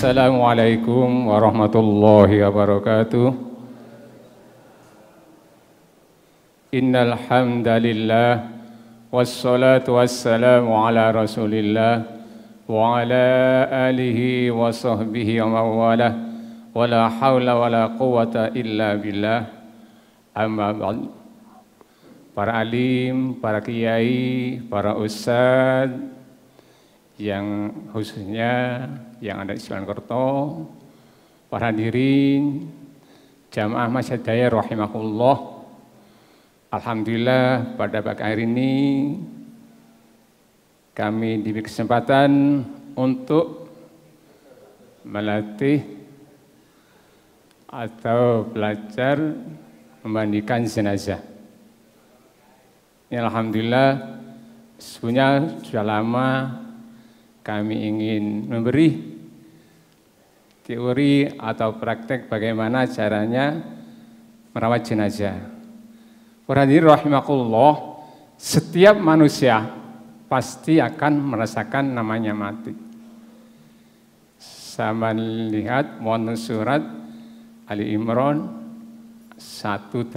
Assalamualaikum warahmatullahi wabarakatuh. Innal hamdalillah wassalatu wassalamu ala Rasulillah wa ala alihi wa sahbihi wa mawalah wa la hawla wa la quwata illa billah. Amma ba'd. Para alim, para kiai, para ustadz yang khususnya yang ada di Sulankerto, para hadirin jamaah Masjidaya rahimahullah. Alhamdulillah pada pagi hari ini kami diberi kesempatan untuk melatih atau belajar memandikan jenazah. Alhamdulillah sebenarnya sudah lama kami ingin memberi teori atau praktek bagaimana caranya merawat jenazah. Para hadirin rahimakumullah, setiap manusia pasti akan merasakan namanya mati. Saya melihat wonten surat Ali Imran 185.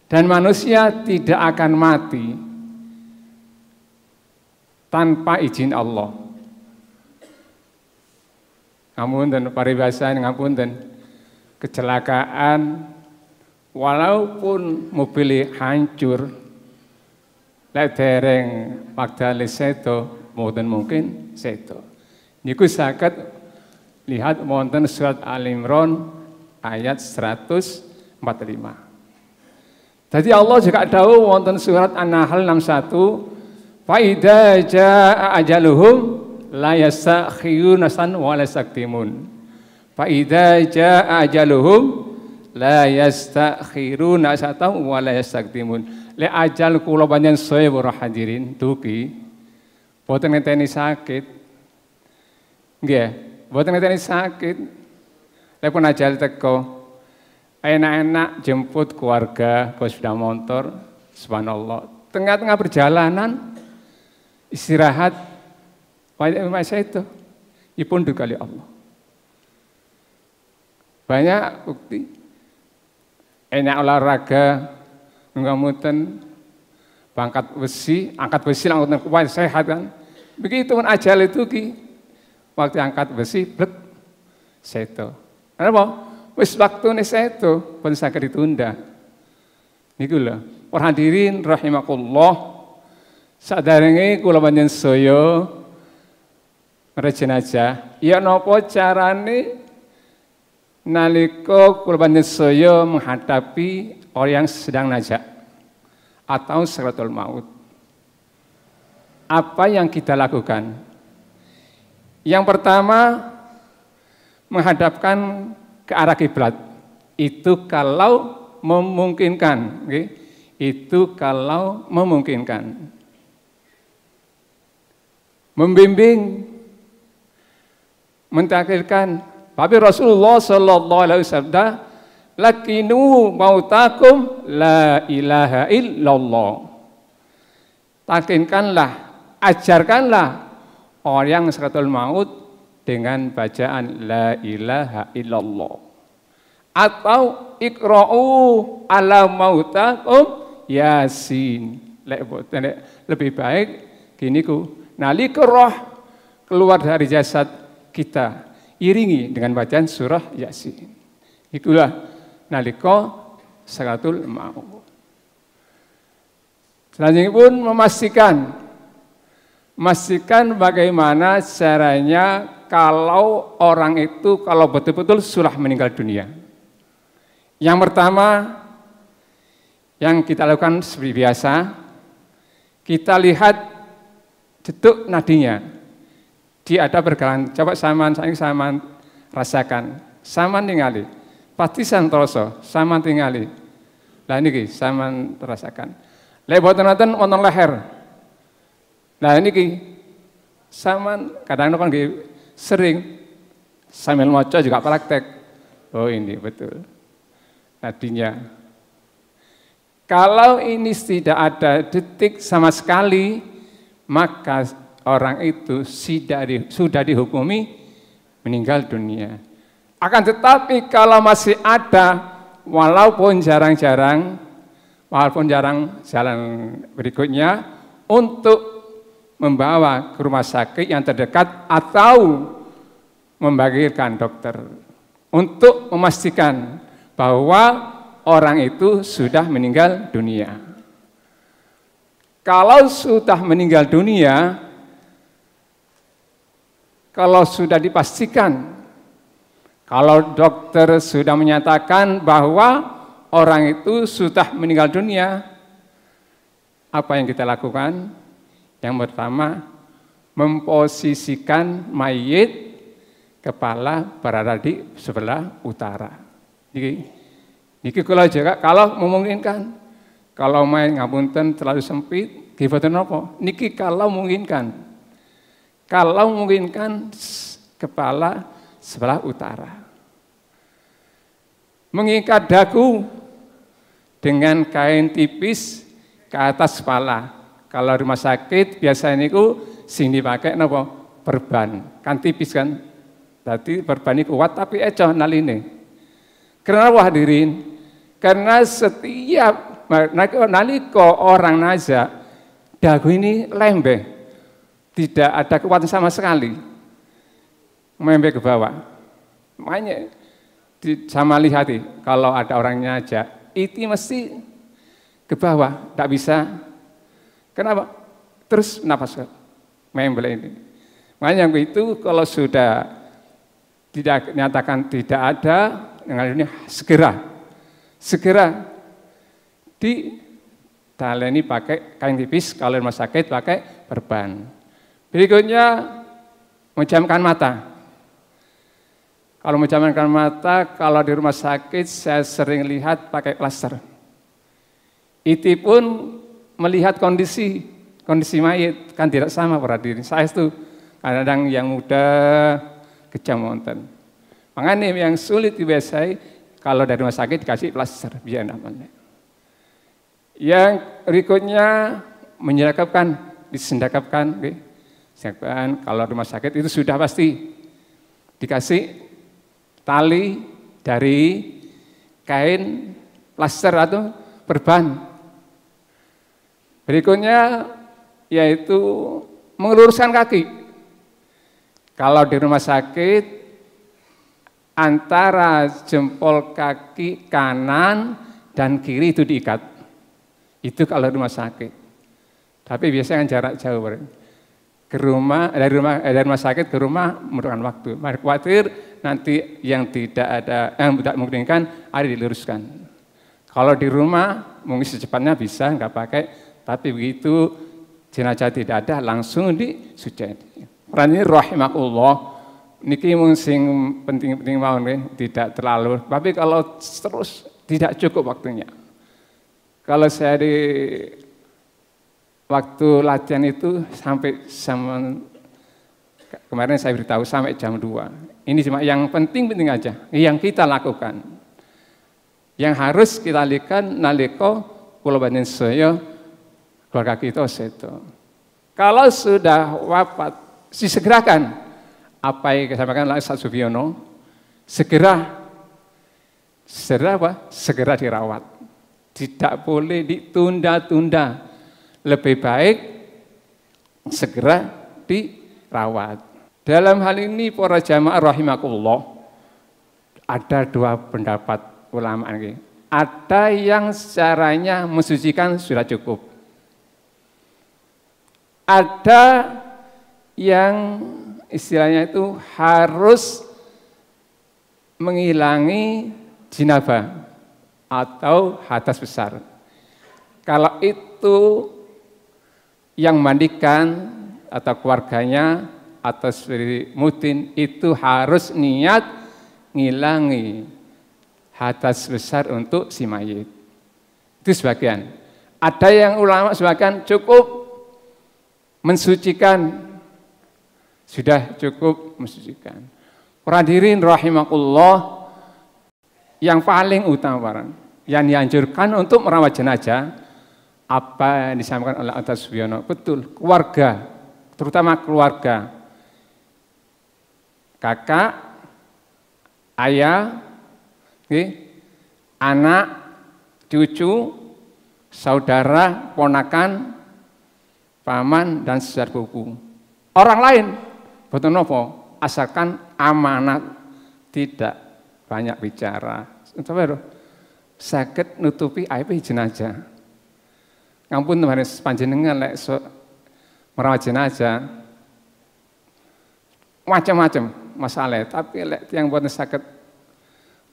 Dan manusia tidak akan mati tanpa izin Allah. Ngapunten paribasan, ngapunten kecelakaan, walaupun mobil hancur, lek dereng wekdal sedo, mboten mungkin sedo. Niku saged lihat wonten surat Al-Imran ayat 145. Jadi Allah juga dawuh wonten surat An-Nahl 61, fa idza jaa ajaluhum la yastakhiruna san wa la yastaqdimun. Fa idza jaa ajaluhum la yastakhiruna satan wa la yastaqdimun. Le ajal kula panjenengan saya para hadirin dugi boten ngenteni sakit. Nggih, boten ngenteni sakit. Lek pun ajal teko enak-enak jemput keluarga bawa sepeda motor, subhanallah. Tengah-tengah perjalanan istirahat, saya itu dipunduk kali Allah. Banyak bukti. Enak olahraga, ngamuten, angkat besi langsung kuat sehat kan. Begitu pun ajal itu waktu angkat besi, blek, seto. Kenapa? Wis waktune seto, pun saged ditunda. Niku lho, para hadirin rahimakumullah. Saderenge kula panjenengan saya jenazah, ya napa carane nalika kula panjenengan saya menghadapi orang yang sedang najak atau sakaratul maut. Apa yang kita lakukan? Yang pertama, menghadapkan ke arah kiblat. Itu kalau memungkinkan, okay? Itu kalau memungkinkan. Membimbing, mentakhirkan. Tapi Rasulullah sallallahu alaihi wasallam, lakinu mautakum la ilaha illallah. Takinkanlah, ajarkanlah orang yang sakaratul maut dengan bacaan la ilaha illallah. Atau iqra'u ala mautakum yasin. Lebih baik gini nalika roh keluar dari jasad kita, iringi dengan bacaan surah Yasin. Itulah nalika sakaratul maut. Selanjutnya pun memastikan bagaimana caranya kalau orang itu kalau betul-betul sudah meninggal dunia. Yang pertama yang kita lakukan seperti biasa, kita lihat detuk nadinya. Dia ada bergerak. Coba saman rasakan. Saman ningali. Pasti santoso, saman tingali. Lah niki saman rasakan. Lek boten wonten leher. Nah niki saman kadang-kadang kan sering sambil maca juga praktek. Oh ini betul. Nadinya. Kalau ini tidak ada detik sama sekali, maka orang itu sudah dihukumi meninggal dunia. Akan tetapi kalau masih ada, walaupun jarang jalan berikutnya untuk membawa ke rumah sakit yang terdekat atau memanggilkan dokter untuk memastikan bahwa orang itu sudah meninggal dunia. Kalau sudah meninggal dunia, kalau sudah dipastikan, kalau dokter sudah menyatakan bahwa orang itu sudah meninggal dunia, apa yang kita lakukan? Yang pertama, memposisikan mayit kepala berada di sebelah utara. Niki kula juga kalau memungkinkan, kalau main ngapunten terlalu sempit, kiboten napa? Niki kalau memungkinkan. Kalau memungkinkan kepala sebelah utara. Mengikat dagu dengan kain tipis ke atas kepala. Kalau rumah sakit biasanya niku sing dipakai napa? Perban. Kan tipis kan? Berarti perban niku kuat tapi eco naline. Kenapa hadirin? Karena setiap nalika orang nazak dagu ini lembeh. Tidak ada kekuatan sama sekali membe ke bawah. Makanya sama lihat kalau ada orangnya aja, itu mesti ke bawah, tidak bisa. Kenapa? Terus nafas membe ini. Makanya yang itu kalau sudah tidak nyatakan tidak ada, dengan ini segera ditaleni pakai kain tipis, kalau rumah sakit pakai perban. Berikutnya, menjamkan mata. Kalau menjamkan mata, kalau di rumah sakit saya sering lihat pakai plaster. Itu pun melihat kondisi mayit, kan tidak sama para diri. Saya itu kadang yang muda kejam wonten. Makanya yang sulit dibiasai kalau dari rumah sakit dikasih plaster biar namanya. Yang berikutnya menyeragapkan, disendakapkan. Okay. Kalau rumah sakit itu sudah pasti dikasih tali dari kain plaster atau perban. Berikutnya yaitu meluruskan kaki. Kalau di rumah sakit antara jempol kaki kanan dan kiri itu diikat. Itu kalau rumah sakit. Tapi biasanya kan jarak jauh. Dari rumah sakit ke rumah memerlukan waktu. Mari khawatir nanti yang tidak memungkinkan ada diluruskan. Kalau di rumah mungkin secepatnya bisa nggak pakai, tapi begitu jenazah tidak ada langsung disucikan. Rani rahimakumullah niki mung sing penting-penting mawon tidak terlalu. Tapi kalau terus tidak cukup waktunya. Kalau saya di waktu latihan itu sampai kemarin saya beritahu sampai jam 2. Ini cuma yang penting-penting aja yang kita lakukan. Yang harus kita lakukan nalika kula panjenengan saya keluarga kita seto. Kalau sudah wafat disegerakan apa yang disampaikan oleh Ustaz Sufiono, segera dirawat. Tidak boleh ditunda-tunda. Lebih baik segera dirawat. Dalam hal ini para jamaah rahimakumullah ada dua pendapat ulama ini. Ada yang caranya mensucikan sudah cukup. Ada yang istilahnya itu harus menghilangi jinabah atau hadas besar. Kalau itu yang mandikan atau keluarganya atau mutin itu harus niat ngilangi hadas besar untuk si mayit. Itu sebagian. Ada yang ulama sebagian cukup mensucikan, sudah cukup mensucikan. Para hadirin rahimakumullah, yang paling utama yang dianjurkan untuk merawat jenazah apa yang disampaikan oleh Ustaz Sufiono, betul, keluarga terutama keluarga, kakak, ayah, anak, cucu, saudara, ponakan, paman, dan sepupu. Orang lain, betul nopo, asalkan amanat, tidak banyak bicara. Sakit nutupi aib jenazah. Ngampun teman panjenengan lek merawat jenazah, macam-macam masalah. Tapi lek yang buat sakit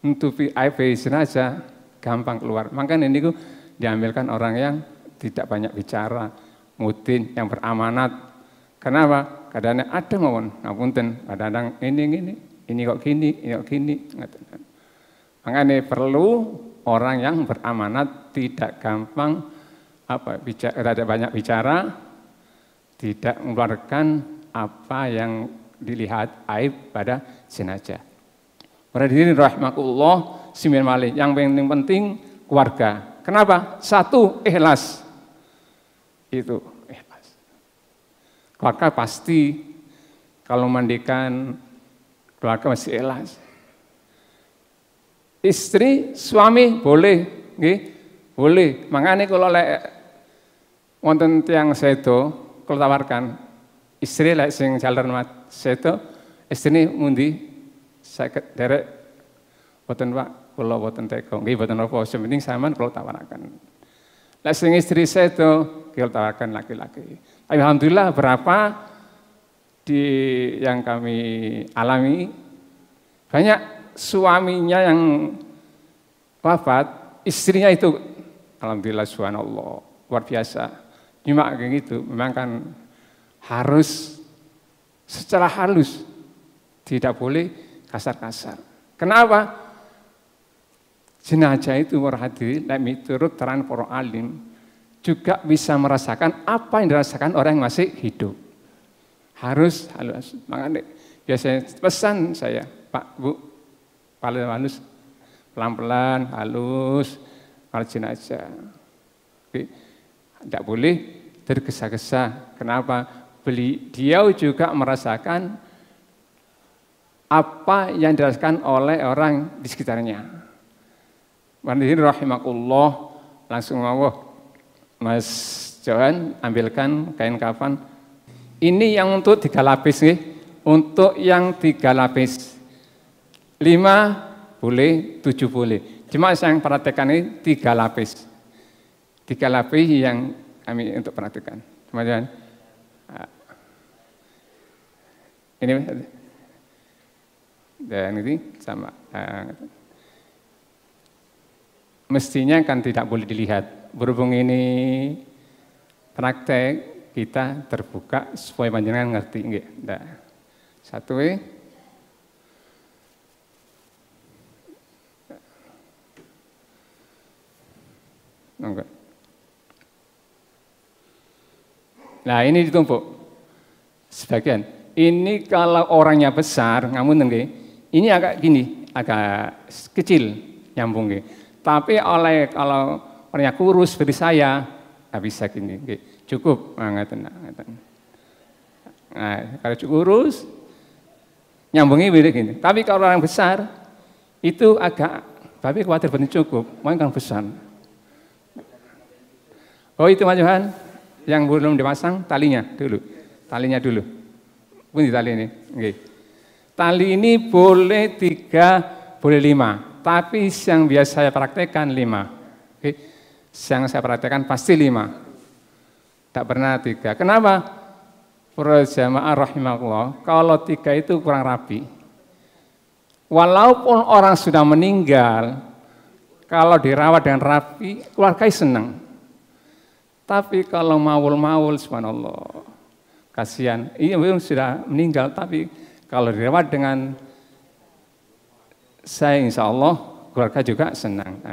nutupi aib jenazah, gampang keluar. Makanya ini diambilkan orang yang tidak banyak bicara, mutin, yang beramanat. Kenapa? Kadang-kadang ada ngomong, ngapunten, kadang-kadang ini kok gini, ini kok gini. Makanya perlu orang yang beramanat, tidak gampang tidak banyak bicara, tidak mengeluarkan apa yang dilihat aib pada jenazah. Hadirin rahimakumullah, simin malih. Yang paling penting keluarga. Kenapa? Satu, ikhlas. Itu ikhlas. Keluarga pasti kalau mandikan keluarga masih ikhlas. Istri, suami boleh, nggih. Boleh. Makanya kalau wonten tiyang sedo kalau tawarkan istri lek sing jalan mat sedo, istrine mundi saged derek boten Pak, kula boten tega. Nggih boten apa, sementing sampean kula tawaraken. Lek sing istri sedo kula tawarkan laki-laki. Alhamdulillah berapa yang kami alami banyak suaminya yang wafat, istrinya itu alhamdulillah subhanallah luar biasa. Cuma kayak gitu, memang kan harus secara halus, tidak boleh kasar-kasar. Kenapa? Jenazah itu hadirin, miturut terang para alim juga bisa merasakan apa yang dirasakan orang yang masih hidup. Harus halus. Makanya biasanya pesan saya, Pak, Bu, paling halus, pelan-pelan, halus, kalau jenazah. Tidak boleh tergesa-gesa. Kenapa? Dia juga merasakan apa yang dirasakan oleh orang di sekitarnya. Hadirin rahimakumullah, langsung mau Mas Johan ambilkan kain kafan. Ini yang untuk 3 lapis nih. Untuk yang 3 lapis. 5 boleh, 7 boleh. Cuma saya yang perhatikan ini 3 lapis. 3 lapis yang kami untuk perhatikan. Teman-teman. Ini dan ini sama. Mestinya kan tidak boleh dilihat. Berhubung ini praktek, kita terbuka supaya panjenengan ngerti. Nah, satu enggak. Nah ini ditumpuk sebagian. Ini kalau orangnya besar, ngamun nggih. Ini agak gini, agak kecil nyambung nggih. Tapi kalau orangnya kurus seperti saya, nggak bisa gini. Nggih. Cukup, ngeten. Nah kalau kurus, nyambungnya beda gini. Tapi kalau orang besar, itu agak, tapi khawatir benar cukup, mungkin kan besar. Oh itu Mas Johan. Yang belum dipasang talinya dulu. Bunyi tali ini. Okay. Tali ini boleh 3, boleh 5. Tapi yang biasa saya praktekkan 5. Okay. Yang saya praktekkan pasti 5. Tak pernah 3. Kenapa? Para jamaah rahimahullah, kalau 3 itu kurang rapi. Walaupun orang sudah meninggal, kalau dirawat dengan rapi, keluarga senang. Tapi kalau maul-maul, subhanallah, kasihan. Iya memang sudah meninggal, tapi kalau dirawat dengan saya, insya Allah keluarga juga senang.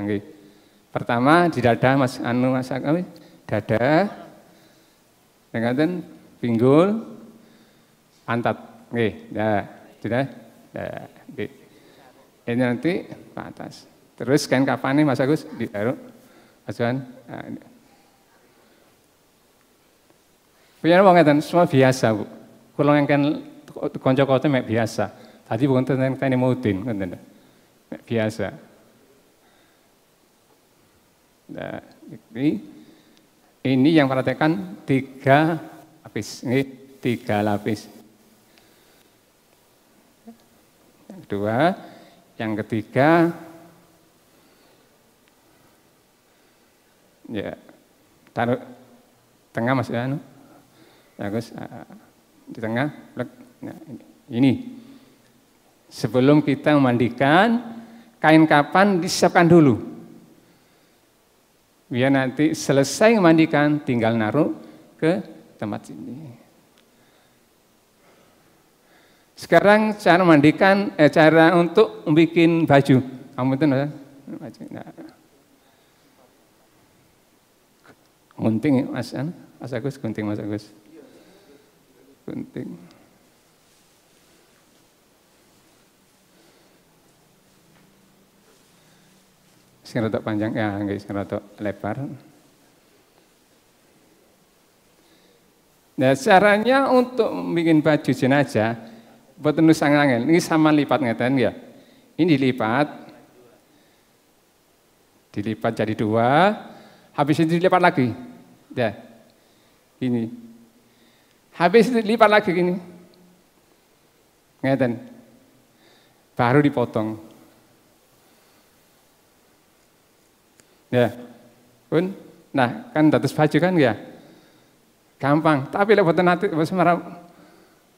Pertama di dada, mas kami dada, dengan pinggul, pantat, sudah, ini nanti ke atas. Terus kain kafan ini Mas Agus ditaruh, Mas Johan. Punya wong ngeten semua biasa, Bu. Kula ngengken kanca-kanca mek biasa. Tadi bukan tentang mudin, ngoten. Mek biasa. Nah, ini yang perhatikan 3 lapis, ini 3 lapis. Yang kedua, yang ketiga, ya taruh tengah Mas ya, bagus di tengah. Nah, ini sebelum kita memandikan, kain kapan disiapkan dulu. Biar nanti selesai memandikan tinggal naruh ke tempat sini. Sekarang cara mandikan, cara untuk bikin baju. Kamu itu nah. Gunting Mas Agus, gunting Mas Agus. Gunting. Sing rada panjang ya, nggih sing rada lebar. Nah, caranya untuk bikin baju jenazah boten usah angel. Ini sama lipat ngeten ya. Ini dilipat jadi 2, habis itu dilipat lagi. Ya. Ini. Habis itu lipat lagi gini. Ngeten. Baru dipotong. Ya, pun, nah kan dados baju kan ya, gampang. Tapi lek boten nate semarang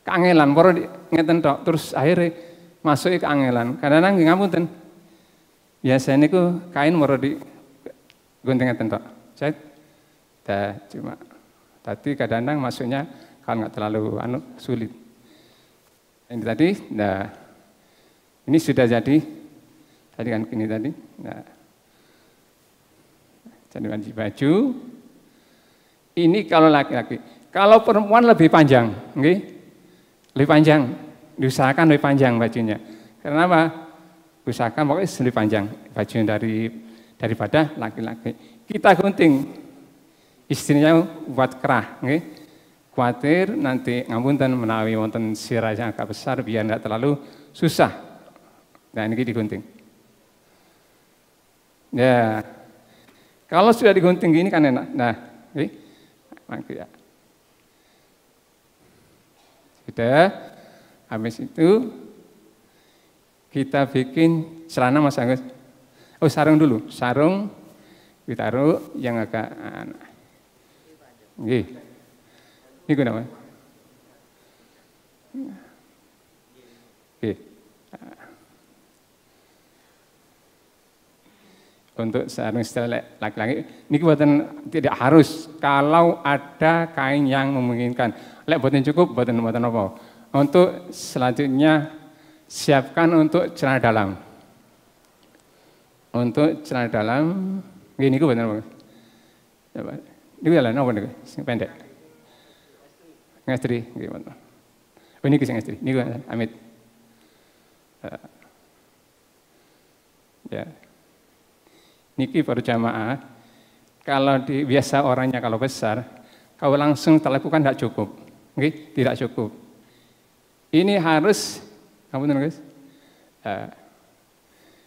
kangelan, poro ngeten tok. Terus akhirnya masuk ke kangelan. Kadang-kadang nggih ngapunten. Biasanya niku kain moro di gunting ngeten tok. Saya cuma tadi kadang-kadang masuknya kalau nggak terlalu sulit. Ini tadi, nah ini sudah jadi. Tadi kan ini tadi. Nah, jadi baju. Ini kalau laki-laki. Kalau perempuan lebih panjang, okay? Lebih panjang. Diusahakan lebih panjang bajunya. Karena apa? Usahakan pokoknya lebih panjang bajunya daripada laki-laki. Kita gunting istrinya buat kerah, okay? Khawatir nanti ngapunten menawi wonten sirah yang agak besar biar tidak terlalu susah. Nah ini digunting. Ya. Kalau sudah digunting gini kan enak. Nah, ya. Sudah, habis itu kita bikin celana Mas Agus. Oh sarung dulu, sarung ditaruh yang agak, ini kenapa? Untuk sarung setelah laki-laki, ini buatan tidak harus. Kalau ada kain yang memungkinkan, lek buatan cukup, buatan apa. Untuk selanjutnya siapkan untuk celana dalam. Untuk celana dalam, ini buatan apa? Ini buatan apa nih? Pendek. Ngestri, gimana? Oh ini kisah ngestri, ini buatan Amit. Ya. Niki berjamaah, kalau biasa orangnya kalau besar, kalau langsung terlakukan tidak cukup, okay? Tidak cukup. Ini harus, kamu tahu guys,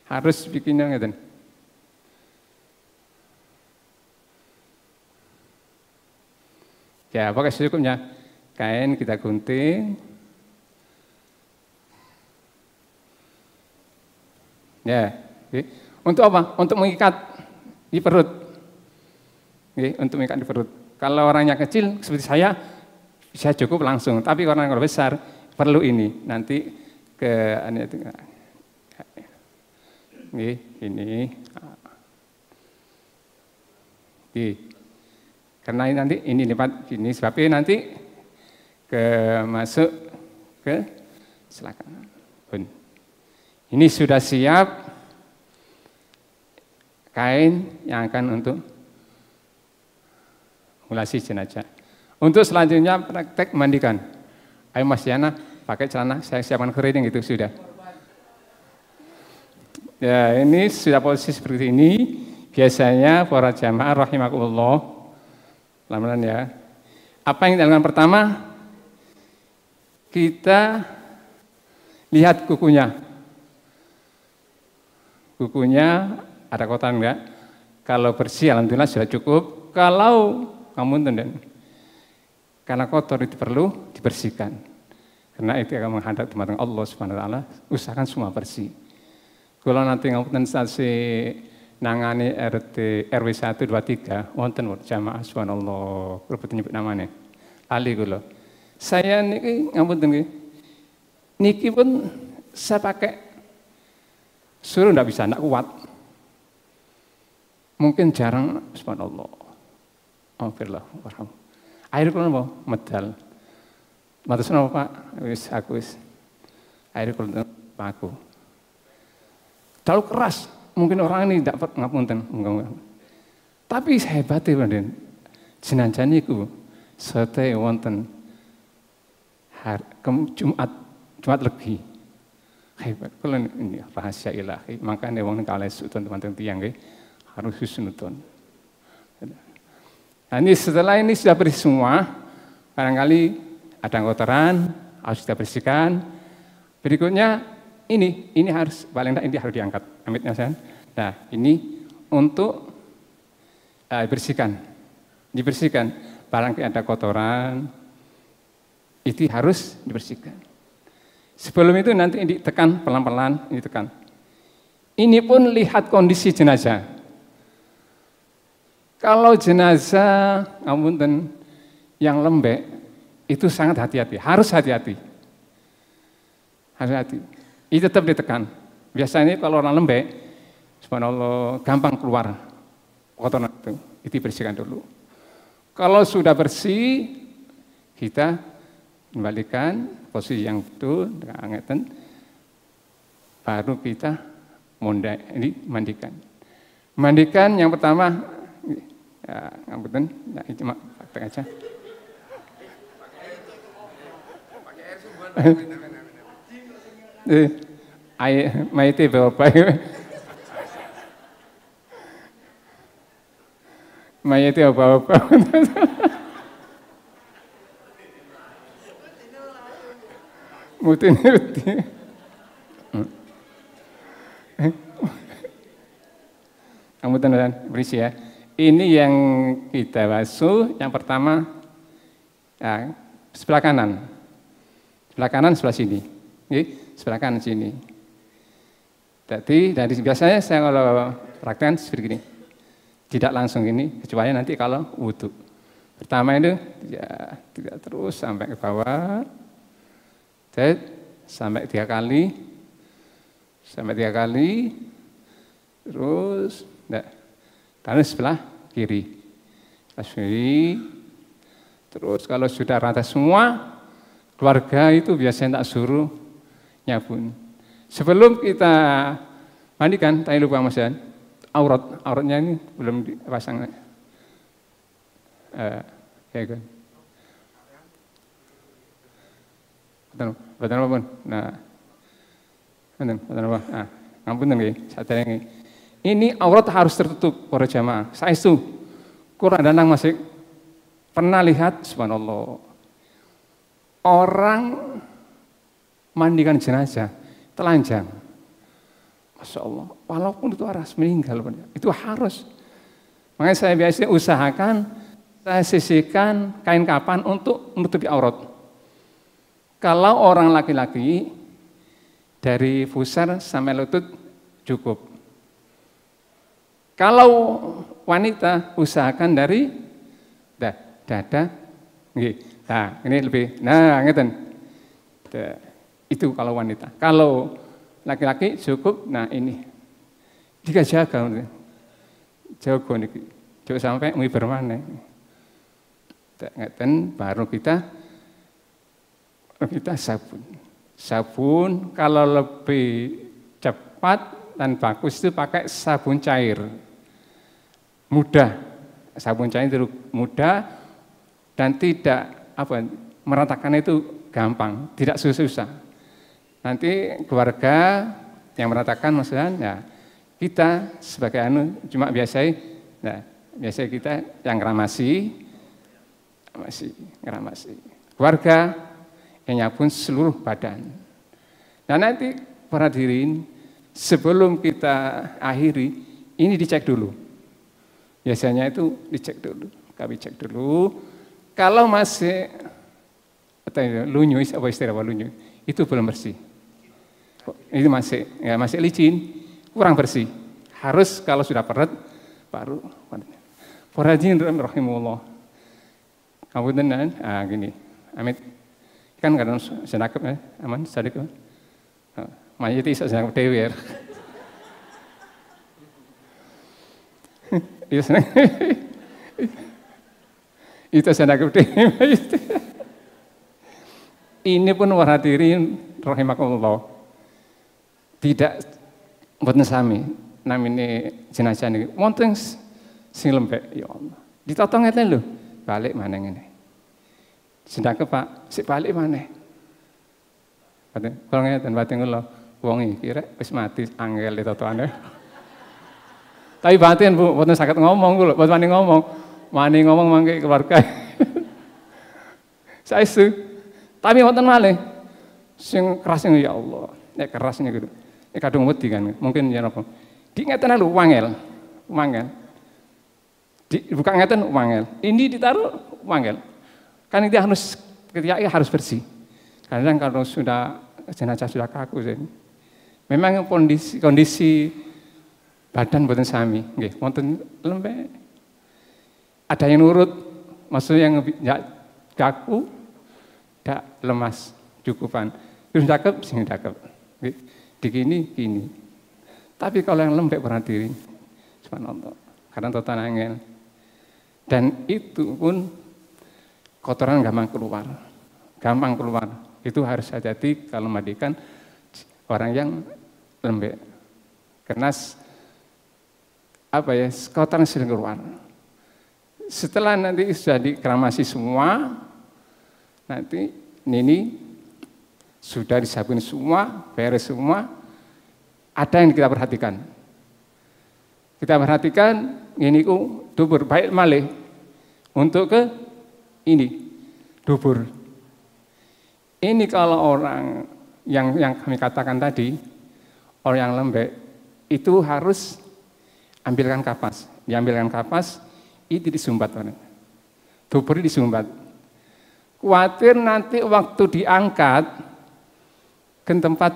harus bikinnya ngeten. Ya, pakai secukupnya, kain kita gunting. Ya, okay. Untuk apa? Untuk mengikat di perut. Oke, untuk mengikat di perut. Kalau orangnya kecil seperti saya bisa cukup langsung. Tapi orang yang besar perlu ini. Nanti ke ini. Karena nanti ini lipat gini sebabnya nanti masuk ke selatan. Ini sudah siap. Kain yang akan untuk mulasi jenazah. Untuk selanjutnya praktek mandikan. Ayo Mas Yana pakai celana, saya siapkan keriting itu sudah. Ya ini sudah posisi seperti ini. Biasanya para jamaah rahimakumullah, lamaran ya. Apa yang kita lakukan pertama? Kita lihat kukunya. Kukunya ada kotoran enggak? Kalau bersih alhamdulillah sudah cukup. Kalau karena kotor itu perlu dibersihkan. Karena itu akan menghadap di hadapan Allah Subhanahu wa taala, usahakan semua bersih. Kalau nanti ngapunten stasi nangani RT RW 123 wonten jamaah subhanallah kula nyebut namanya ali kula saya niki ngapunten niki pun saya pakai suruh ndak bisa ndak kuat mungkin jarang subhanallah alhamdulillah warham air kula napa medal matur nuwun Pak wis aku wis air kula paku terlalu keras. Mungkin orang ini tidak ngapunten. Tapi hebatnya Raden. Jenazah niku sate wonten Jumat Legi. Hebat. Kalau ini rahasia ilahi. Makanya wong kalih teman-teman tiyang harus husnudon. Nah, ini setelah ini sudah bersih semua, barangkali ada kotoran harus kita bersihkan. Berikutnya ini harus paling tidak ini harus diangkat. Amitnya saya. Nah, ini untuk dibersihkan. Barangkali ada kotoran, itu harus dibersihkan. Sebelum itu nanti ditekan pelan-pelan, ditekan. Ini pun lihat kondisi jenazah. Kalau jenazah, ngapunten, yang lembek, itu sangat hati-hati, harus hati-hati. Hati-hati. Itu tetap ditekan. Biasanya kalau orang lembek, subhanallah gampang keluar kotoran itu dibersihkan dulu. Kalau sudah bersih, kita kembalikan posisi yang betul, ngeten, baru kita mandikan. Mandikan yang pertama, ya ngapunten, nah ini cuma praktek aja. Mayite bapak, mayite bapak. Mutin. Kamu tenang berisi ya. Ini yang kita basuh. Yang pertama, ya, sebelah kanan. Sebelah kanan sebelah sini. Sebelah kanan sini. Jadi dari biasanya saya kalau praktekkan seperti ini, tidak langsung ini, kecuali nanti kalau wudhu. Pertama itu ya tidak terus sampai ke bawah, sampai 3 kali, terus, terus sebelah kiri, terus kalau sudah rata semua, keluarga itu biasanya tak suruh nyabun. Sebelum kita mandikan, tadi lupa Mas Yan, auratnya ini belum dipasang. Ya kan. Betul apa pun. Nah, betul apa. Nah, ngapunten nggih, sadaya. Ini aurat harus tertutup para jamaah. Saestu Quran danang masih pernah lihat subhanallah. Orang mandikan jenazah telanjang. Masya Allah, walaupun itu harus meninggal, itu harus. Makanya saya biasanya usahakan, saya sisihkan kain kapan untuk menutupi aurat. Kalau orang laki-laki, dari pusar sampai lutut cukup. Kalau wanita, usahakan dari dada. Nah, ini lebih, ngeten. Itu kalau wanita. Kalau laki-laki cukup, nah ini. Jika jaga nih, jangan sampai bermana. Ngeten, baru kita sabun. Sabun kalau lebih cepat dan bagus itu pakai sabun cair. Mudah, sabun cair itu mudah dan tidak meratakan itu gampang, tidak susah. Nanti keluarga yang meratakan maksudnya, ya kita sebagai cuma biasa kita yang ramasi, ngeramasi. Keluarga yang pun seluruh badan. Nah nanti para hadirin, sebelum kita akhiri, ini dicek dulu. Biasanya itu dicek dulu, kami cek dulu. Kalau masih lunyu, apa istilah lunyu, itu belum bersih. Itu masih licin, kurang bersih. Harus kalau sudah peret, baru. Para hadirin rahimahullah. Kamu tenan, gini, Amit, kan kadang senakep ya, aman, sadik kan? Makanya itu senakep dewi ya. Itu senakep dewi. Ini pun para hadirin rahimakumullah. Tidak mboten sami namine jenazah niki. Wonten sing lembek ya Allah. Ditata ngeten lho, balik maneh ngene. Sedake Pak, sik balik maneh. Kalau ngeten batin kula wong iki rek wis mati angel ditatoane. Tapi batin Bu, mboten saged ngomong kula, mboten wani ngomong. Wani ngomong mangke keluarga. Saestu. Tapi wonten malih sing keras ya Allah. Nek keras niku. Nek kadung wedi kan, mungkin ya napa. Di ngeten lho wangel. Bukan ngeten wangel. Ini ditaruh wangel. Kan itu harus ketika harus bersih. Kadang kalau sudah jenazah sudah kaku memang kondisi badan boten sami, nggih, wonten lembek. Ada yang nurut, maksudnya yang kaku, dak lemas, cukupan. Terus cakep, sing cakep. Digini, gini. Tapi kalau yang lembek berhati, subhanallah, kadang total angel. Dan itu pun kotoran gampang keluar. Itu harus hati-hati kalau mandikan orang yang lembek. Karena kotoran sering keluar. Setelah nanti sudah dikeramasi semua, nanti ini sudah disabun semua, beres semua, ada yang kita perhatikan. Kita perhatikan ini dubur baik malih untuk ke ini dubur. Ini kalau orang yang kami katakan tadi, orang yang lembek itu harus ambilkan kapas. Diambilkan kapas, itu disumbat. Dubur disumbat. Khawatir nanti waktu diangkat ke tempat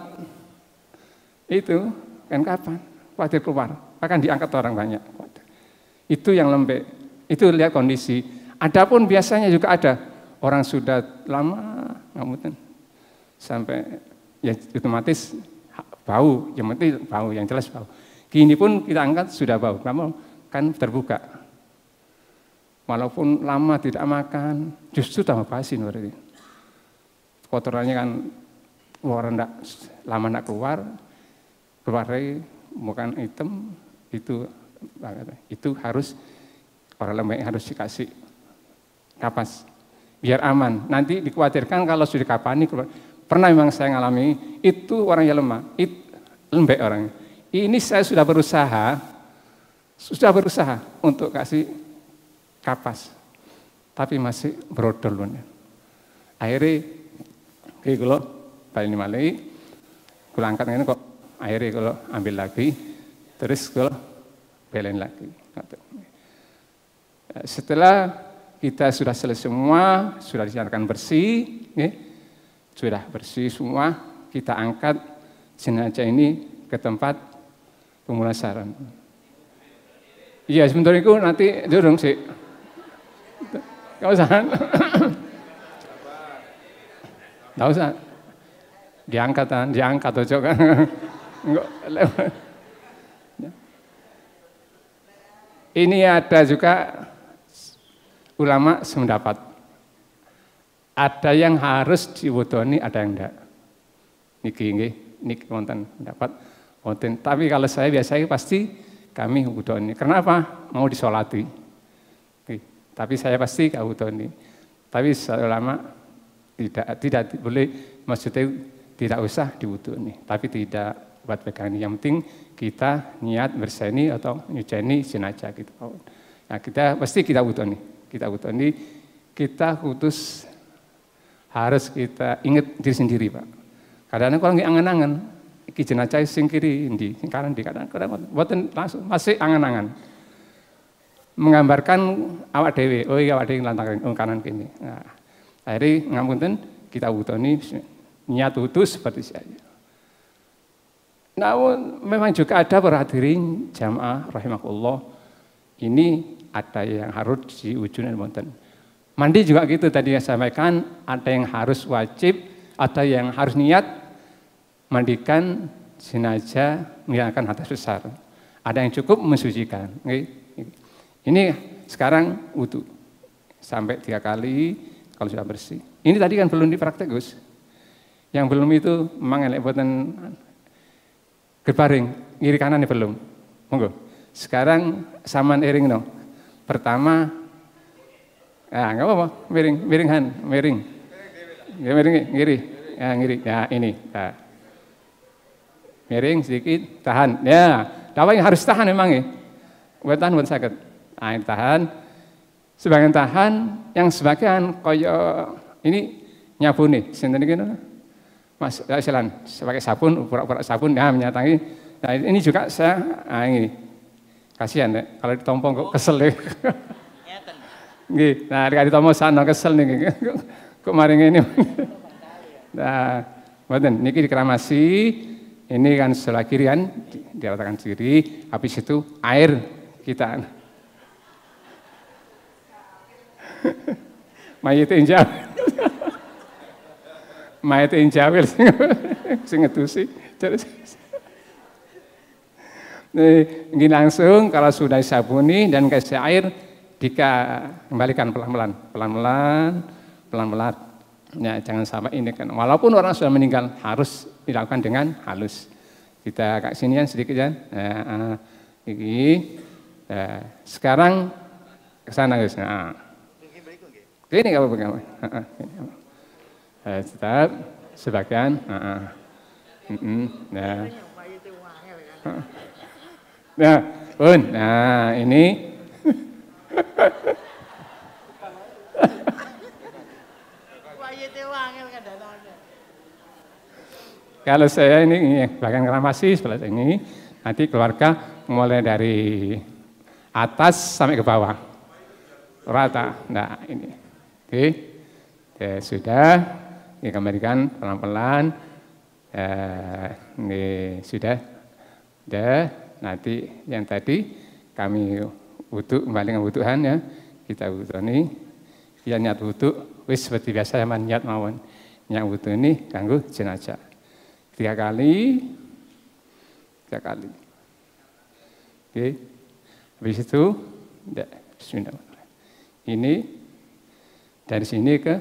itu, kan kapan? Khawatir keluar, akan diangkat orang banyak. Itu yang lembek, itu lihat kondisi. Adapun biasanya juga ada orang sudah lama ngamutan sampai ya otomatis bau, yang penting bau, yang jelas bau. Gini pun kita angkat sudah bau, kamu kan terbuka. Walaupun lama tidak makan, justru tambah basin berarti. Kotorannya kan lama tidak keluar bukan hitam, itu harus orang lembek harus dikasih kapas biar aman. Nanti dikhawatirkan kalau sudah kapani pernah memang saya ngalami itu orang yang lemah, lembek orang. Ini saya sudah berusaha untuk kasih kapas, tapi masih brodol. Akhirnya kalau paling malai, kalau angkat ini kok akhirnya kalau ambil lagi, terus kalau belain lagi. Setelah kita sudah selesai semua, sudah dinyatakan bersih, sudah bersih semua, kita angkat jenazah ini ke tempat pemulasaran. Iya, sebentar itu nanti dorong sih. Kau usah. Tidak usah. Diangkat aja kan. Enggak lewat. Ini ada juga ulama sependapat. Ada yang harus diwudoni, ada yang enggak. Niki wonten pendapat wonten. Tapi kalau saya biasanya pasti kami wudoni. Kenapa? Mau disolati. Tapi saya pasti gak wudoni. Tapi ulama tidak boleh, maksudnya tidak usah diwudoni. Tapi tidak buat pegang. Yang penting kita niat berseni atau nyuceni jenazah gitu. Nah kita pasti kita wudoni. Kita kita harus kita ingat diri sendiri, Pak. Kadang-kadang kalau nggak angan-angan, iki jenazah sing kiri di sing kanan di kadang-kadang mboten langsung masih angan-angan. Menggambarkan awak dewe, oh iya awak dewe lantang kanan kini. Nah, akhirnya ngapunten kita utoni niat utuh seperti saya. Namun memang juga ada para hadirin jamaah rahimakumullah, ini ada yang harus diujunan wonten. Mandi juga gitu tadi yang saya sampaikan, ada yang harus wajib, ada yang harus niat mandikan jenazah menghilangkan hadas besar. Ada yang cukup mensucikan. Ini sekarang wudu sampai 3 kali kalau sudah bersih. Ini tadi kan belum dipraktek, Gus. Yang belum itu memang elek boten gerbaring, ngiri kanan belum. Monggo. Sekarang saman iring no. Pertama, nggak apa-apa, miring. Ya miring, ngiri, ya ngiri. Ya ini. Nah. Miring sedikit, tahan. Ya, dapat yang harus tahan memang ya. Buat tahan buat sakit. Nah, tahan, sebagian tahan, yang sebagian koyo ini nyabu nih, sinten iki Mas silan sebagai sabun, pura-pura sabun, ya menyatangi. Nah ini juga saya, ini kasihan ya, kalau ditompong kok kesel ya. Nah dikali ditompong sana kesel nih, kok maring ini. Nah, boten niki dikeramasi, ini kan sebelah kiri kan, diratakan kiri, habis itu air kita. Mayit injawil. Mayit injawil sing ngedusi. Ini langsung kalau sudah disabuni dan kasih air kembalikan pelan-pelan. Ya, jangan sampai ini kan. Walaupun orang sudah meninggal harus dilakukan dengan halus. Kita ke sini sedikit ya. Sekarang ke sana guys. Ini nggak apa-apa. Tetap sebagian. Nah, pun. Nah ini. Kalau saya ini bagian keramasi sebelah ini, nanti keluarga mulai dari atas sampai ke bawah, rata. Nah ini. Oke, ya, sudah, ini kembalikan pelan-pelan, ini sudah, nanti yang tadi kami kembali kebutuhan ya, kita butuh ini, ya niat butuh, wis seperti biasa ya niat mawon, niat butuh ini ganggu jenazah, 3 kali, oke, habis itu, sudah, ini. Dari sini ke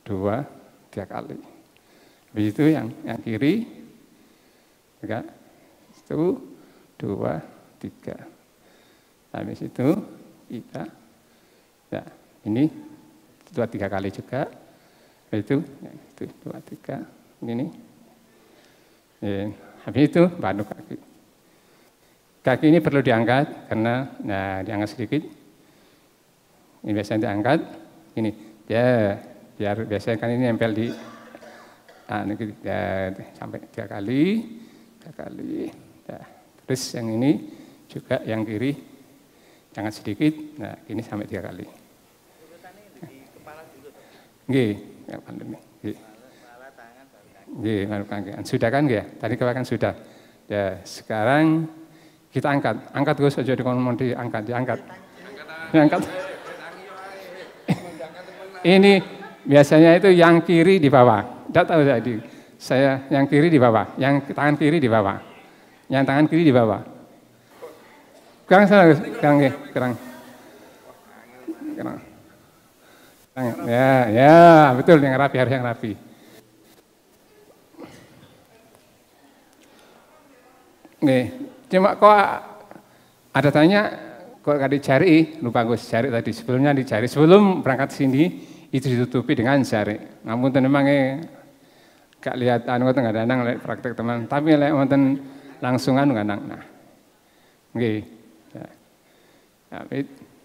2, 3 kali. Habis itu yang kiri, 1, 2, 3. Habis itu kita, ya ini 2-3 kali juga. Habis itu 2, 3, ini. Habis itu baru kaki. Kaki ini perlu diangkat karena, diangkat sedikit. Ini biasanya diangkat, ini ya biar biasanya kan ini nempel di, ya, sampai 3 kali, ya. Terus yang ini juga yang kiri, angkat sedikit, nah ini sampai 3 kali. Nggih, ya pandemi. Nggih, sudah kan ya? Tadi kan sudah. Ya, sekarang kita angkat Gus aja di ngomong diangkat. Ini biasanya itu yang kiri di bawah. Tidak tahu saya yang kiri di bawah, yang tangan kiri di bawah. Yang tangan kiri di bawah. Kurang sana, kurang. Ya, betul yang rapi, harus yang rapi. Nih, cuma kok ada tanya, kok gak dicari, lupa gue cari tadi, sebelumnya dicari, sebelum berangkat sini, itu ditutupi dengan jari. Namun memangnya gak lihat nggak ada nang praktek teman, tapi lek wonten langsungan nggak nang. Nah, nggih.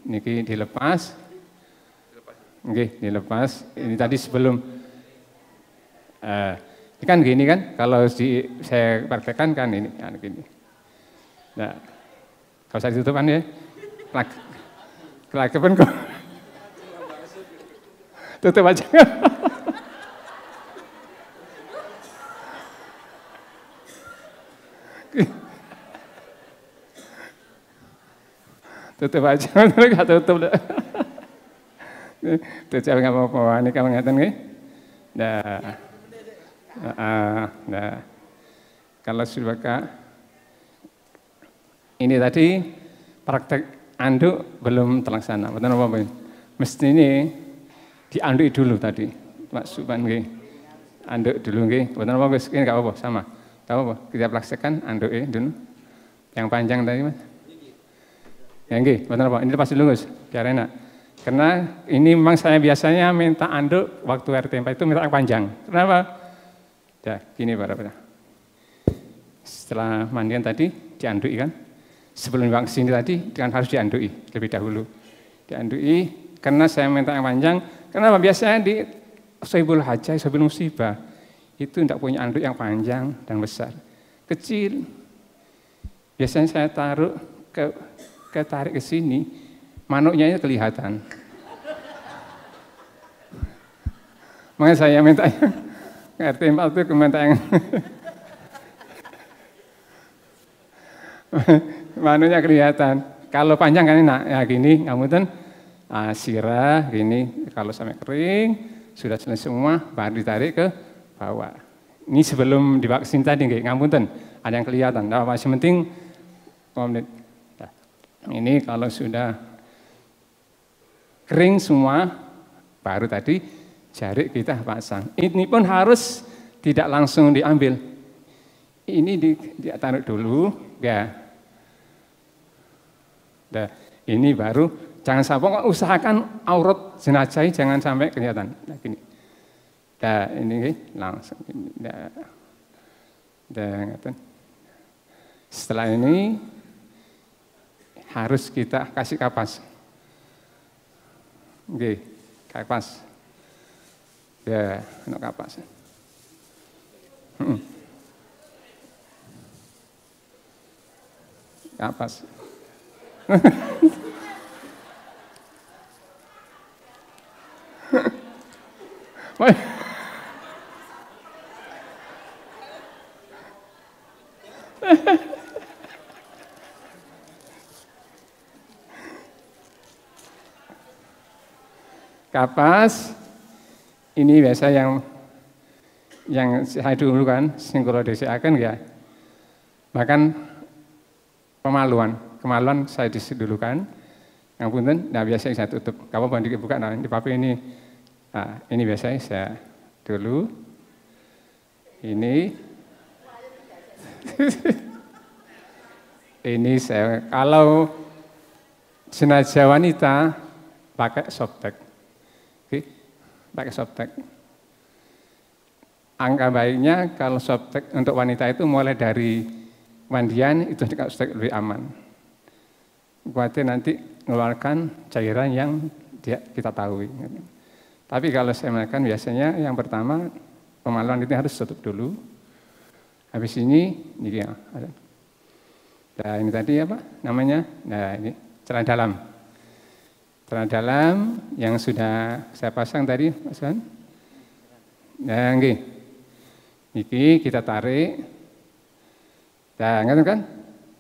niki dilepas. Nggih, dilepas. Ini tadi sebelum ini kan gini kan, kalau saya praktekkan kan ini, kan gini. Nah, kalau saya ditutup kan ya, kelakapan kok. Tutup aja. Tutup aja, nggak tutup. Tutup nggak apa-apa, ini kamu ngeten nggih. Nah, kalau sudah ini tadi praktek anduk belum terlaksana, betul apa? Mesti ini dianduk dulu tadi, Pak Suban nggih. Anduk dulu nggih, betul apa? Ini nggak apa-apa, sama. Tahu apa? Kita praktekkan anduk dulu. Yang panjang tadi Mas. Ya nggih, betul apa? Ini lepas dulu Gus, biar enak. Karena ini memang saya biasanya minta anduk waktu RT 4 itu minta yang panjang. Kenapa? Ya, gini Pak. Setelah mandian tadi diandui kan. Sebelum dibawa ke sini tadi kan harus diandui lebih dahulu. Diandui karena saya minta yang panjang. Kenapa? Biasanya di Sohibul Hajah, Sohibul Musibah itu tidak punya anduk yang panjang dan besar. Kecil. Biasanya saya taruh tarik ke sini, manuknya itu kelihatan. Makanya saya minta yang RT 4 itu minta yang manuknya kelihatan. Kalau panjang kan enak, ya gini, ngapunten sirah gini. Kalau sampai kering, sudah selesai semua, baru ditarik ke bawah. Ini sebelum divaksin tadi, ngapunten, ada yang kelihatan. Nah, masih penting, ini kalau sudah kering semua, baru tadi jari kita pasang. Ini pun harus tidak langsung diambil. Ini ditaruh dulu, ya. Nah, ini baru jangan sampai usahakan aurat jenazah jangan sampai kelihatan. Nah, gini. Nah, ini langsung ini. Setelah ini harus kita kasih kapas. Oke, kapas. Ya, nak kapas. Kapas. Kapas ini biasa yang saya dulu kan singkolo desiakan ya. Bahkan kemaluan saya didulukan. Ngapunten, nah biasa saya tutup. Kalau mau dibuka, nah di papi ini, nah ini biasanya saya dulu. Ini, ini saya kalau jenazah wanita pakai softtek. Pakai softtek. Angka baiknya kalau softtek untuk wanita itu mulai dari mandian itu pakai softtek lebih aman. Khawatir nanti mengeluarkan cairan yang kita tahu. Tapi kalau saya makan biasanya yang pertama pemaluan itu harus tutup dulu. Habis ini ya. Nah ini tadi apa namanya? Nah ini celana dalam. Celana dalam yang sudah saya pasang tadi, Mas Wan. Nah, niki kita tarik. Nah, ngerti kan?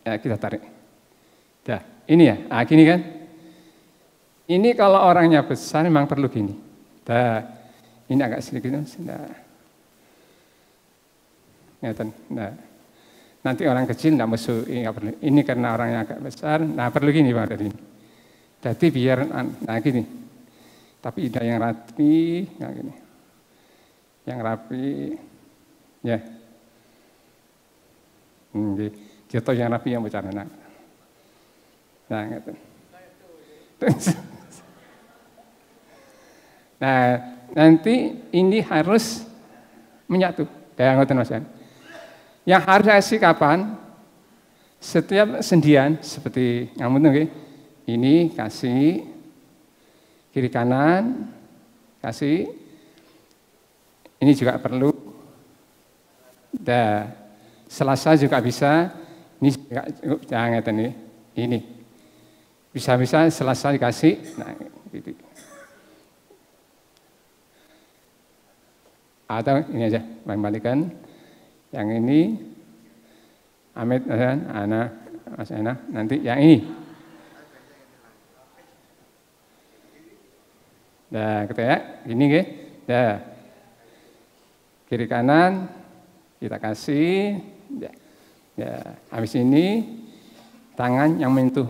Ya, kita tarik. Nah, ini ya, gini kan? Ini kalau orangnya besar memang perlu gini. Nah, ini agak sedikit. Nah, nah, nanti orang kecil nggak masuk, nggak perlu. Ini karena orangnya agak besar, nah perlu gini Pak tadi. Jadi biar, nah gini, tapi tidak yang rapi, nah gini, yang rapi, ya, jatuh yang rapi yang besar, nah gitu. Nah nanti ini harus menyatu, kayak ngoten Mas. Yang harus kasih kapan? Setiap sendian seperti ngamun tuh, Ini kasih kiri kanan, kasih. Ini juga perlu. Dah, selasa juga bisa. Ini juga cukup jangan nih. Ini bisa selasa dikasih. Nah, gitu. Atau ini aja, balikan. Yang ini, Amit, Ana, Mas Ana, nanti yang ini. Dah, gitu ya. Ini ke. Dah. Kiri kanan kita kasih. Ya, habis ini tangan yang menyentuh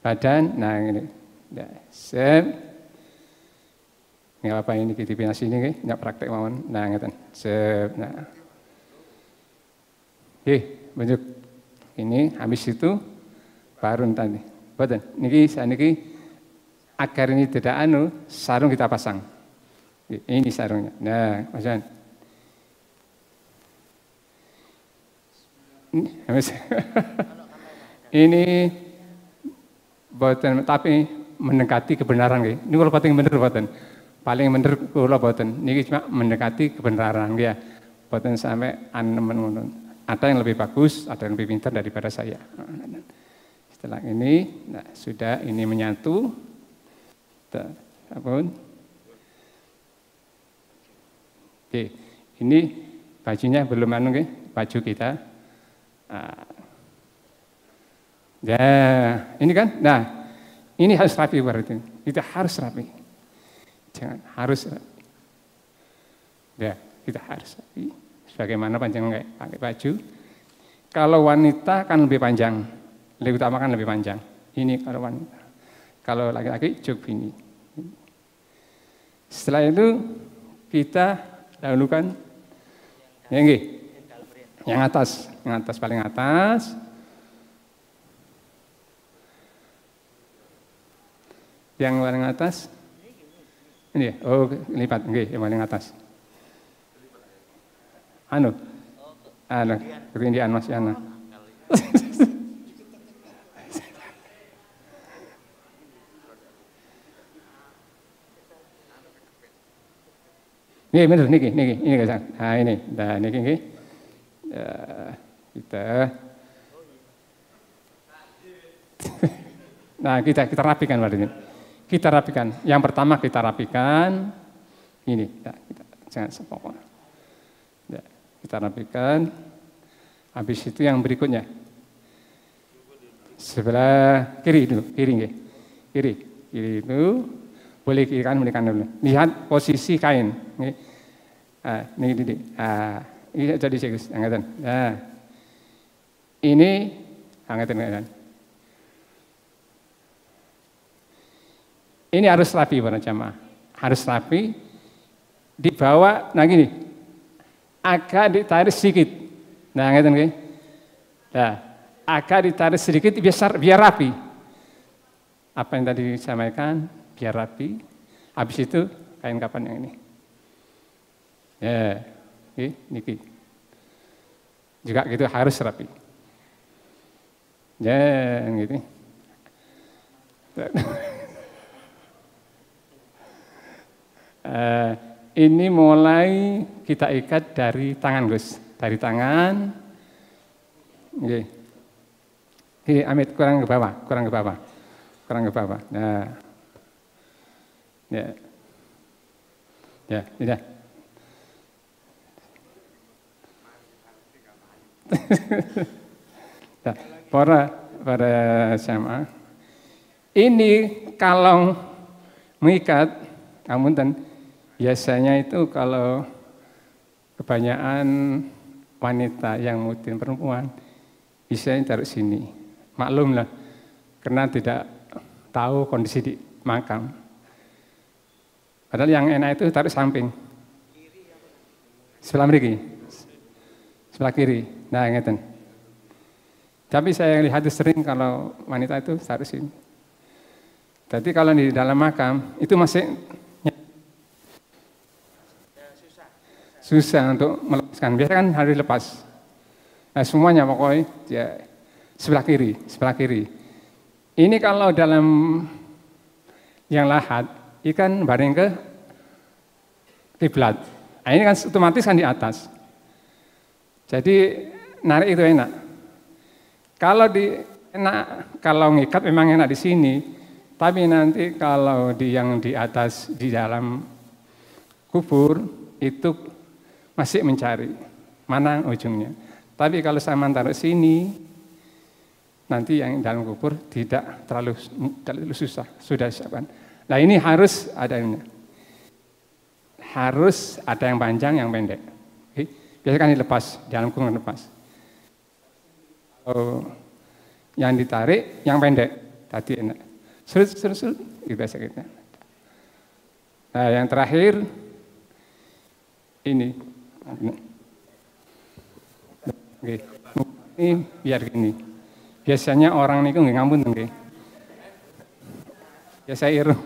badan. Nah, ini. Ya, sip. Nggak apa ini kita pindah sini ke, nggak praktek mawon. Nah, ngeten. Sip. Nah. Bentuk ini habis itu baru tadi. Boten. Niki saniki agar ini tidak sarung kita pasang. Ini sarungnya. Nah, Mas. Ini boten tapi mendekati kebenaran nggih. Ini kalau paling bener boten. Paling bener kula boten. Niki cuma mendekati kebenaran nggih ya. Boten sampai anemen. Ada yang lebih bagus, ada yang lebih pintar daripada saya. Setelah ini, nah, sudah ini menyatu. Oke, ini bajunya belum baju kita. Ya, ini kan, nah, ini harus rapi berarti. Kita harus rapi. Jangan harus rapi. Ya, kita harus rapi. Bagaimana panjang pakai baju. Kalau wanita kan lebih panjang, lebih utama kan lebih panjang. Ini kalau wanita. Kalau laki-laki cukup ini. Setelah itu kita dahulukan yang atas paling atas. Yang paling atas. Ini, lipat, yang paling atas. Ketindihan Mas Yana. Ini benar, ini guys. Nah ini, nah ini. Kita. Nah kita rapikan berarti. Kita rapikan. Yang pertama kita rapikan. Ini, nah, kita jangan sepokok. Kita rapikan. Habis itu yang berikutnya. Sebelah kiri itu, kiri itu boleh kiri kan, dulu. Lihat posisi kain. Ini jadi serius, angkatan. Nah, ini angkatan. Ini harus rapi para jamaah, harus rapi. Dibawa, nah gini. Agak ditarik sedikit. Nah, ngeten nggih. Nah, agak ditarik sedikit biar rapi. Apa yang tadi disampaikan, biar rapi. Habis itu kain kapan yang ini. Ya, niki. Juga gitu harus rapi. Ya, gitu. Ini mulai kita ikat dari tangan, Gus. Dari tangan. Oke. Amit kurang ke bawah. Nah. Ya. Ya, sudah. Nah, para jamaah. Ini kalau mengikat, biasanya itu kalau kebanyakan wanita yang mutin perempuan bisa taruh sini. Maklum lah, karena tidak tahu kondisi di makam. Padahal yang enak itu taruh samping. Sebelah kiri. Sebelah kiri. Nah, ngeten. Tapi saya lihat sering kalau wanita itu taruh sini. Jadi kalau di dalam makam itu masih susah untuk melepaskan. Biasanya kan harus dilepas. Nah, semuanya pokoknya ya sebelah kiri. Ini kalau dalam yang lahat, ikan baring ke kiblat. Nah, ini kan otomatis kan di atas. Jadi narik itu enak. Kalau ngikat memang enak di sini, tapi nanti kalau yang di atas di dalam kubur itu masih mencari mana ujungnya. Tapi kalau saya taruh sini, nanti yang dalam kubur tidak terlalu susah, sudah siapkan. Nah ini harus ada ini. Harus ada yang panjang, yang pendek. Biasanya kan dilepas, dalam kurung lepas. Yang ditarik, yang pendek. Tadi enak. Surut, itu biasa gitu. Nah yang terakhir, ini. Ini biar gini. Biasanya orang niku nggih ngampun nggih. Biasa irung.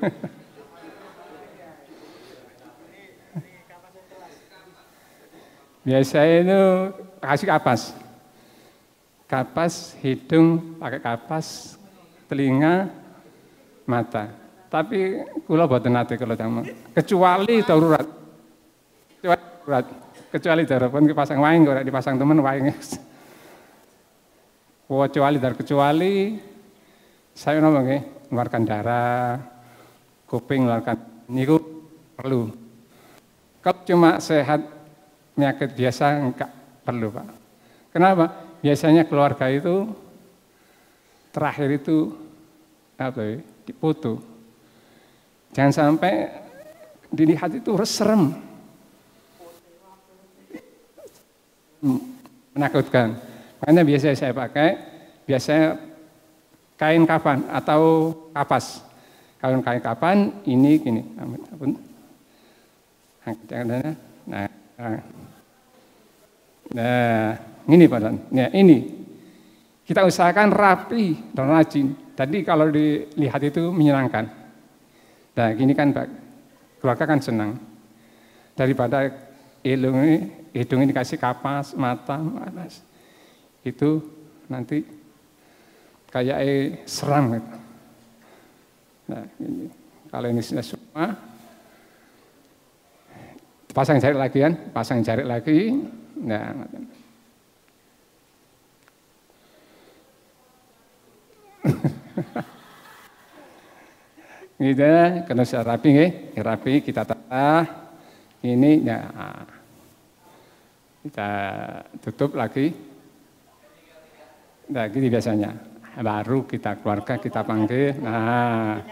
Biasanya itu kasih kapas. Kapas, hidung pakai kapas, telinga, mata. Tapi kula boten nate kalau damel. Kecuali darurat. Kecuali darurat pun dipasang waing ora dipasang temen waing. Kecuali saya napa nggih, mengeluarkan darah, kuping mengeluarkan niku perlu. Kalau cuma sehat penyakit biasa enggak perlu, Pak. Kenapa? Biasanya keluarga itu terakhir itu dipoto. Jangan sampai dilihat itu serem, menakutkan. Makanya biasanya saya pakai kain kafan atau kapas. Kalau kain kafan ini gini, Nah, ini Pak Dan. Nah, ini kita usahakan rapi dan rajin. Tadi kalau dilihat itu menyenangkan. Nah, gini kan Pak, keluarga kan senang. Daripada hidung ini dikasih kapas, mata, itu nanti kayak seram gitu. Nah, ini. Kalau ini sudah semua, pasang jarik lagi kan, pasang jarik lagi. Nah, gitu, karena sudah rapi nggih, rapi kita tata. Ini ya kita tutup lagi. Nah, gini biasanya. Baru kita keluarga kita panggil. Nah,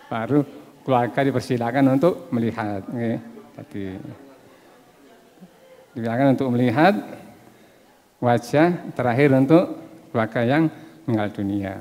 baru keluarga dipersilakan untuk melihat. Nggih, tadi dibilangkan untuk melihat wajah terakhir untuk keluarga yang meninggal dunia.